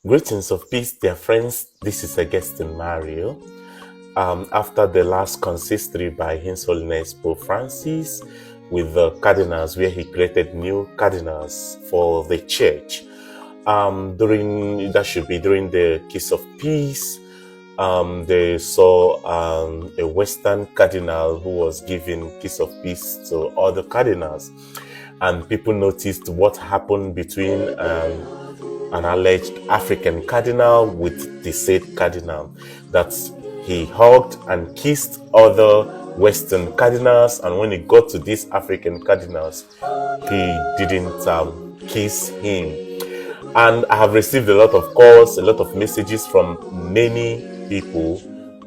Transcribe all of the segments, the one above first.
Greetings of peace, dear friends. This is Augustine Mario. After the last consistory by His Holiness Pope Francis with the cardinals, where he created new cardinals for the church, during the Kiss of Peace, they saw a Western cardinal who was giving Kiss of Peace to other cardinals, and people noticed what happened between an alleged African cardinal with the said cardinal, that he hugged and kissed other Western cardinals, and when he got to these African cardinals, he didn't kiss him. And I have received a lot of calls, a lot of messages from many people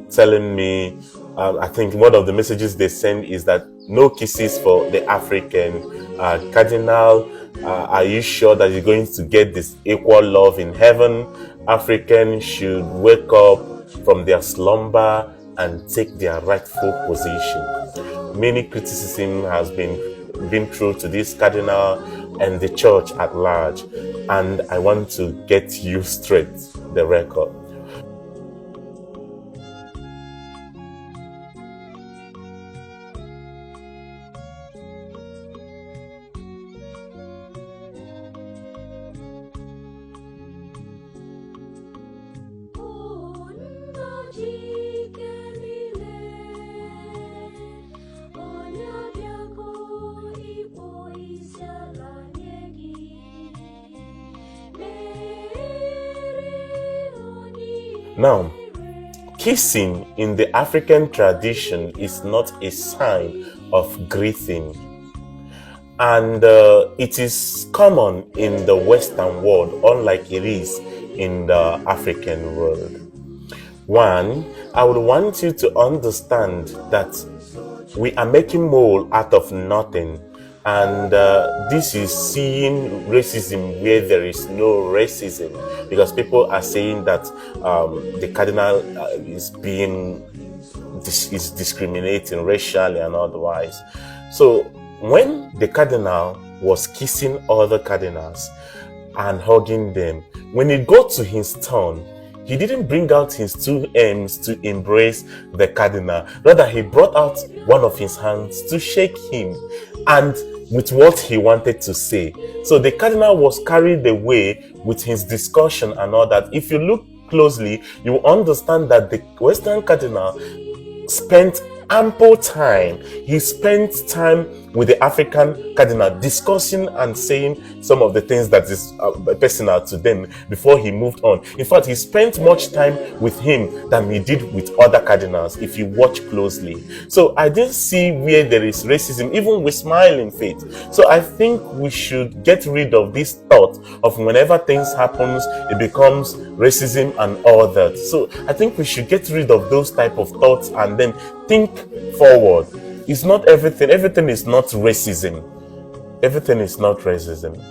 telling me, I think one of the messages they send is that no kisses for the African cardinal. Are you sure that you're going to get this equal love in heaven? Africans should wake up from their slumber and take their rightful position. Many criticism has been through to this cardinal and the church at large, and I want to get you straight the record. Now, kissing in the African tradition is not a sign of greeting, and it is common in the Western world, unlike it is in the African world. One, I would want you to understand that we are making mole out of nothing, and this is seeing racism where there is no racism, because people are saying that the cardinal is discriminating racially and otherwise. So when the cardinal was kissing other cardinals and hugging them, when it got to his turn, he didn't bring out his two hands to embrace the cardinal. Rather, he brought out one of his hands to shake him, and with what he wanted to say. So the cardinal was carried away with his discussion and all that. If you look closely, you will understand that the Western cardinal spent ample time. He spent time with the African cardinal discussing and saying some of the things that is personal to them before he moved on. In fact, he spent much time with him than he did with other cardinals, if you watch closely. So I didn't see where there is racism, even with smiling faith. So I think we should get rid of this thought of whenever things happens, it becomes racism and all that. So I think we should get rid of those type of thoughts and then think forward. It's not everything. Everything is not racism. Everything is not racism.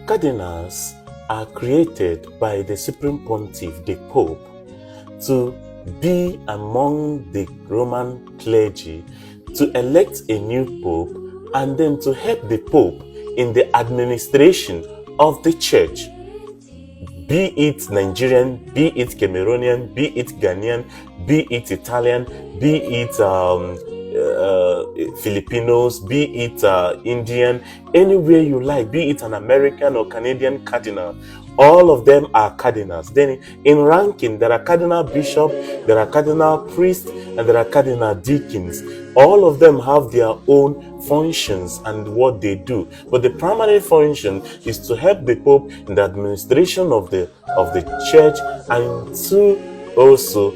Cardinals are created by the Supreme Pontiff, the Pope, to be among the Roman clergy, to elect a new Pope, and then to help the Pope in the administration of the Church. Be it Nigerian, be it Cameroonian, be it Ghanaian, be it Italian, be it Filipinos, be it Indian, anywhere you like, be it an American or Canadian cardinal. All of them are cardinals. Then in ranking, there are cardinal bishops, there are cardinal priests, and there are cardinal deacons. All of them have their own functions and what they do. But the primary function is to help the Pope in the administration of the church, and to also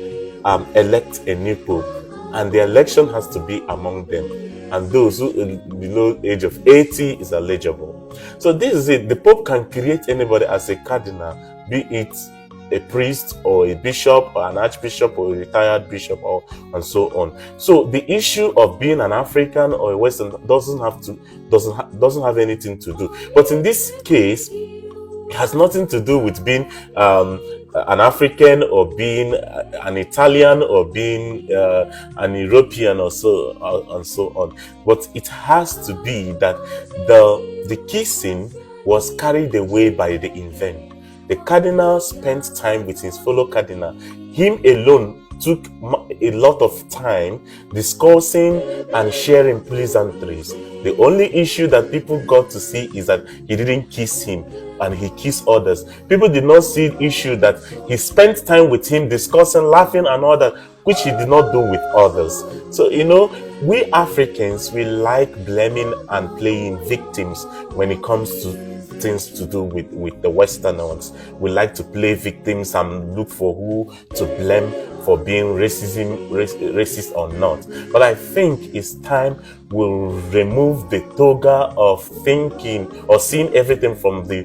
elect a new Pope. And the election has to be among them. And those who below age of 80 is eligible. So this is it. The Pope can create anybody as a cardinal, be it a priest or a bishop or an archbishop or a retired bishop, or and so on. So the issue of being an African or a Western doesn't have anything to do. But in this case, it has nothing to do with being an African or being an Italian or being an European or so and so on. But it has to be that the kissing was carried away by the event. The cardinal spent time with his fellow cardinal. Him alone took a lot of time discussing and sharing pleasantries. The only issue that people got to see is that he didn't kiss him and he kissed others. People did not see the issue that he spent time with him discussing, laughing and all that, which he did not do with others. So, we Africans, we like blaming and playing victims when it comes to things to do with the Westerners. We like to play victims and look for who to blame for being racist or not. But I think it's time we'll remove the toga of thinking or seeing everything from the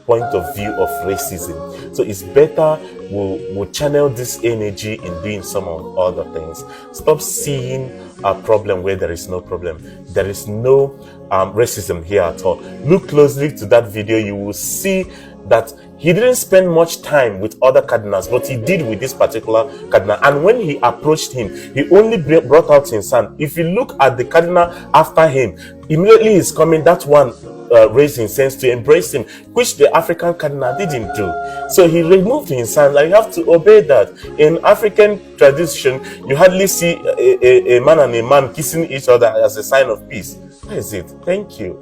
point of view of racism. So it's better we'll channel this energy in doing some of other things. Stop seeing a problem where there is no problem. There is no racism here at all. Look closely to that video. You will see that he didn't spend much time with other cardinals, but he did with this particular cardinal. And when he approached him, he only brought out his hand. If you look at the cardinal after him, immediately he's coming, that one raised his hands to embrace him, which the African cardinal didn't do. So he removed his hand. Like, you have to obey that. In African tradition, you hardly see a man and a man kissing each other as a sign of peace. That is it. Thank you.